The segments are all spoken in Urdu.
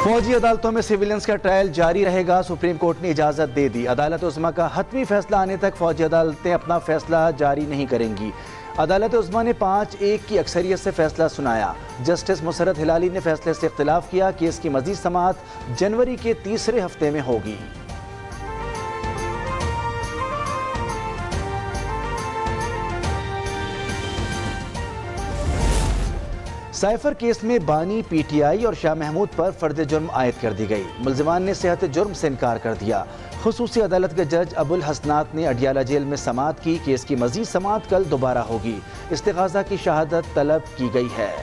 فوجی عدالتوں میں سیویلینز کا ٹرائل جاری رہے گا، سپریم کورٹ نے اجازت دے دی۔ عدالت عظمیٰ کا حتمی فیصلہ آنے تک فوجی عدالتیں اپنا فیصلہ جاری نہیں کریں گی۔ عدالت عظمیٰ نے 5-1 کی اکثریت سے فیصلہ سنایا۔ جسٹس مسرت ہلالی نے فیصلے سے اختلاف کیا کہ اس کی مزید سماعت جنوری کے تیسرے ہفتے میں ہوگی۔ سائفر کیس میں بانی پی ٹی آئی اور شاہ محمود پر فرد جرم عائد کر دی گئی۔ ملزمان نے صحت جرم سے انکار کر دیا۔ خصوصی عدالت کے جج ابو الحسنات نے اڈیالہ جیل میں سماعت کی۔ کیس کی مزید سماعت کل دوبارہ ہوگی۔ استغاثہ کی شہادت طلب کی گئی ہے۔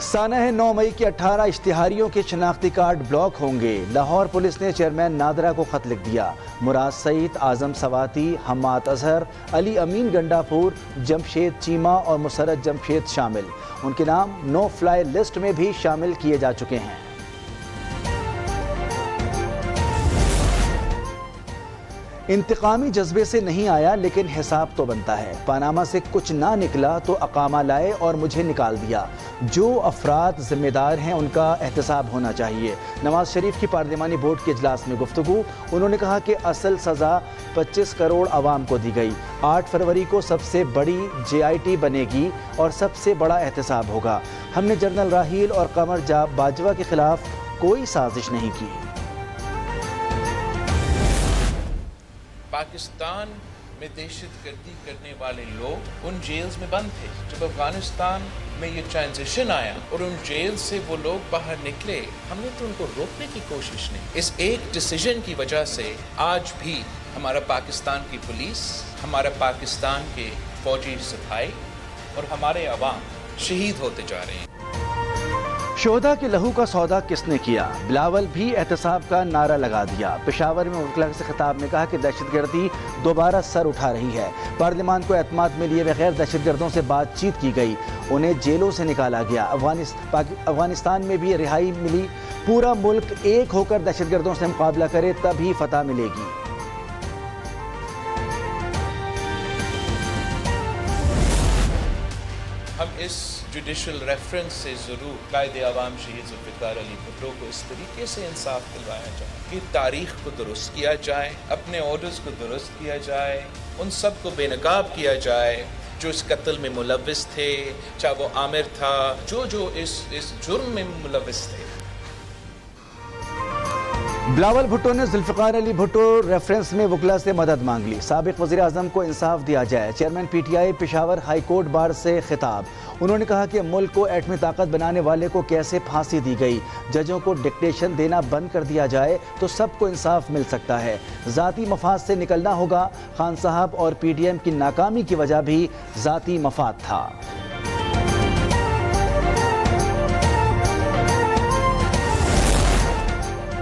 سانحہ 9 مئی کے 18 اشتہاریوں کے شناختی کارڈ بلاک ہوں گے۔ لاہور پولیس نے چیئرمین نادرہ کو خط لکھ دیا۔ مراد سعید، اعظم سواتی، حماد اظہر، علی امین گنڈا پور، جمشید چیمہ اور مسرت جمشید شامل۔ ان کے نام نو فلائی لسٹ میں بھی شامل کیے جا چکے ہیں۔ انتقامی جذبے سے نہیں آیا لیکن حساب تو بنتا ہے۔ پاناما سے کچھ نہ نکلا تو اقامہ لائے اور مجھے نکال دیا۔ جو افراد ذمہ دار ہیں ان کا احتساب ہونا چاہیے۔ نواز شریف کی پارلیمانی بورڈ کے اجلاس میں گفتگو۔ انہوں نے کہا کہ اصل سزا 25 کروڑ عوام کو دی گئی۔ 8 فروری کو سب سے بڑی JIT بنے گی اور سب سے بڑا احتساب ہوگا۔ ہم نے جنرل راحیل اور قمر باجوہ کے خلاف کوئی سازش نہیں کی۔ پاکستان میں دہشت گردی کرنے والے لوگ ان جیلز میں بند تھے۔ جب افغانستان میں یہ ٹرانزیشن آیا اور ان جیل سے وہ لوگ باہر نکلے، ہم نے تو ان کو روکنے کی کوشش نہیں۔ اس ایک ڈیسیژن کی وجہ سے آج بھی ہمارا پاکستان کی پولیس، ہمارا پاکستان کے فوجی سپاہی اور ہمارے عوام شہید ہوتے جا رہے ہیں۔ شہداء کے لہو کا سودا کس نے کیا؟ بلاول بھی احتساب کا نعرہ لگا دیا۔ پشاور میں وکلاء سے خطاب میں کہا کہ دہشت گردی دوبارہ سر اٹھا رہی ہے۔ پارلیمان کو اعتماد میں لیے بغیر دہشت گردوں سے بات چیت کی گئی، انہیں جیلوں سے نکالا گیا۔ افغانستان میں بھی رہائی ملی۔ پورا ملک ایک ہو کر دہشت گردوں سے مقابلہ کرے تب ہی فتح ملے گی۔ ہم اس جوڈیشل ریفرنس سے ضرور قائد عوام شہید ذوالفقار علی بھٹو کو اس طریقے سے انصاف دلوایا جائے کہ تاریخ کو درست کیا جائے، اپنے آرڈرز کو درست کیا جائے، ان سب کو بے نقاب کیا جائے جو اس قتل میں ملوث تھے، چاہے وہ عامر تھا، جو اس جرم میں ملوث تھے۔ بلاول بھٹو نے ذوالفقار علی بھٹو ریفرنس میں وکلاء سے مدد مانگ لی۔ سابق وزیر اعظم کو انصاف دیا جائے۔ Chairman PTI Peshawar high court bar سے خطاب۔ انہوں نے کہا کہ ملک کو ایٹمی طاقت بنانے والے کو کیسے پھانسی دی گئی۔ ججوں کو ڈکٹیشن دینا بند کر دیا جائے تو سب کو انصاف مل سکتا ہے۔ ذاتی مفاد سے نکلنا ہوگا۔ خان صاحب اور PDM کی ناکامی کی وجہ بھی ذاتی مفاد تھا۔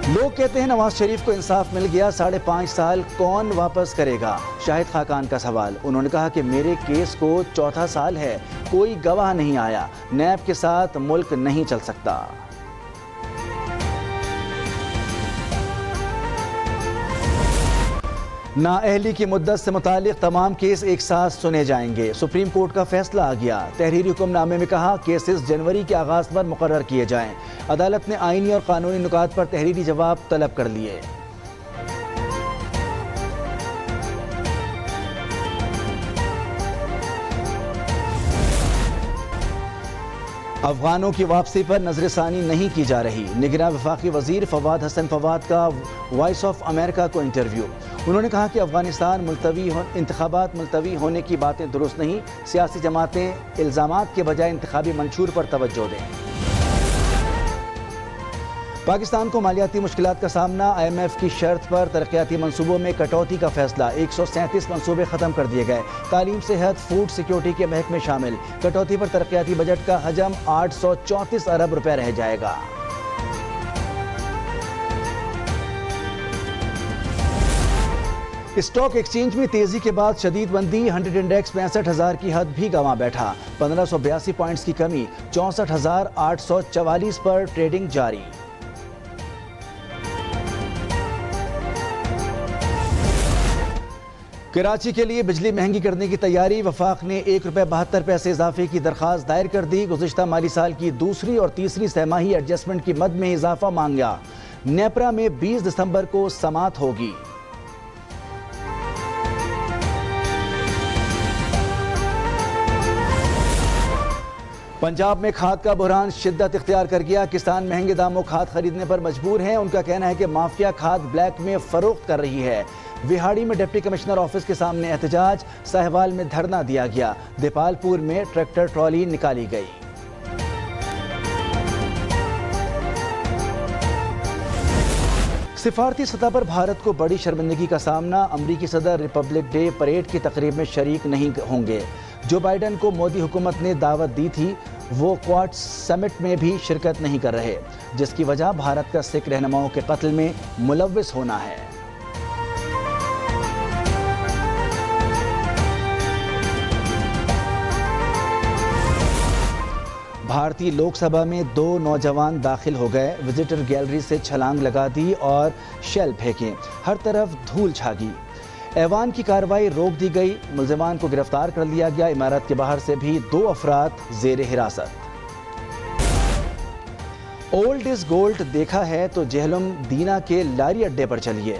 لوگ کہتے ہیں نواز شریف کو انصاف مل گیا، 5.5 سال کون واپس کرے گا؟ شاہد خاقان کا سوال۔ انہوں نے کہا کہ میرے کیس کو 4تھا سال ہے، کوئی گواہ نہیں آیا، نیب کے ساتھ ملک نہیں چل سکتا۔ نااہلی کی مدت سے متعلق تمام کیس ایک ساتھ سنے جائیں گے۔ سپریم کورٹ کا فیصلہ آ گیا۔ تحریری حکم نامے میں کہا کیسز جنوری کے آغاز پر مقرر کیے جائیں۔ عدالت نے آئینی اور قانونی نکات پر تحریری جواب طلب کر لیے۔ افغانوں کی واپسی پر نظر ثانی نہیں کی جا رہی۔ نگراں وفاقی وزیر فواد حسن فواد کا وائس آف امریکہ کو انٹرویو۔ انہوں نے کہا کہ انتخابات ملتوی ہونے کی باتیں درست نہیں۔ سیاسی جماعتیں الزامات کے بجائے انتخابی منشور پر توجہ دیں۔ پاکستان کو مالیاتی مشکلات کا سامنا۔ IMF کی شرط پر ترقیاتی منصوبوں میں کٹوتی کا فیصلہ۔ 137 منصوبے ختم کر دیے گئے۔ تعلیم، صحت، فوڈ سیکیورٹی کے محکمے شامل۔ کٹوتی پر ترقیاتی بجٹ کا حجم 834 ارب روپے رہ جائے گا۔ اسٹاک ایکسچینج میں تیزی کے بعد شدید مندی۔ 100 انڈیکس 65,000 کی حد بھی گنوا بیٹھا۔ 1582 پوائنٹس کی کمی، 64,844 پر ٹریڈنگ جاری۔ کراچی کے لیے بجلی مہنگی کرنے کی تیاری، وفاق نے ₹1.72 اضافے کی درخواست دائر کر دی۔ گزشتہ مالی سال کی دوسری اور تیسری سہ ماہی ایڈجسٹمنٹ کی مد میں اضافہ مانگا۔ نیپرا میں 20 دسمبر کو سماعت ہوگی۔ پنجاب میں کھاد کا بحران شدت اختیار کر گیا۔ کسان مہنگے داموں کھاد خریدنے پر مجبور ہیں۔ ان کا کہنا ہے کہ مافیا کھاد بلیک میں فروخت کر رہی ہے۔ وہاڑی میں ڈپٹی کمشنر آفس کے سامنے احتجاج، ساہیوال میں دھرنا دیا گیا۔ دیپال پور میں ٹریکٹر ٹرالی نکالی گئی۔ سفارتی سطح پر بھارت کو بڑی شرمندگی کا سامنا، امریکی صدر ریپبلک ڈے پریڈ کی تقریب میں شریک نہیں ہوں گے۔ جو بائیڈن کو مودی حکومت نے دعوت دی تھی وہ کواد سمٹ میں بھی شرکت نہیں کر رہے، جس کی وجہ بھارت کا سکھ رہنماؤں کے قتل میں ملوث ہونا ہے۔ بھارتی لوک سبھا میں 2 نوجوان داخل ہو گئے، وزٹر گیلری سے چھلانگ لگا دی اور شیل پھینکے، ہر طرف دھول چھا گئی۔ ایوان کی کارروائی روک دی گئی، ملزمان کو گرفتار کر لیا گیا۔ عمارت کے باہر سے بھی 2 افراد زیر حراست۔ اولڈ از گولڈ دیکھا ہے تو جہلم دینا کے لاری اڈے پر چلیے۔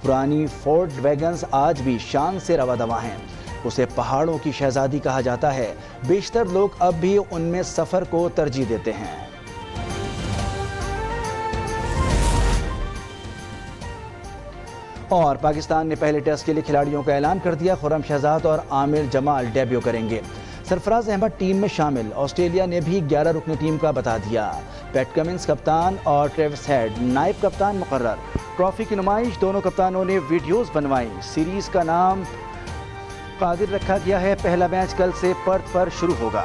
پرانی فورڈ ویگنز آج بھی شان سے رواں دواں ہیں۔ اسے پہاڑوں کی شہزادی کہا جاتا ہے۔ بیشتر لوگ اب بھی ان میں سفر کو ترجیح دیتے ہیں۔ اور پاکستان نے پہلے ٹیسٹ کے لیے کھلاڑیوں کا اعلان کر دیا۔ خرم شہزاد اور عامر جمال ڈیبیو کریں گے۔ سرفراز احمد ٹیم میں شامل۔ آسٹریلیا نے بھی 11 رکنی ٹیم کا بتا دیا۔ پیٹ کمنس کپتان اور ٹریوس ہیڈ نائب کپتان مقرر۔ ٹرافی کی نمائش، دونوں کپتانوں نے ویڈیوز بنوائی۔ سیریز کا نام قادر رکھا گیا ہے۔ پہلا میچ کل سے پرتھ پر شروع ہوگا۔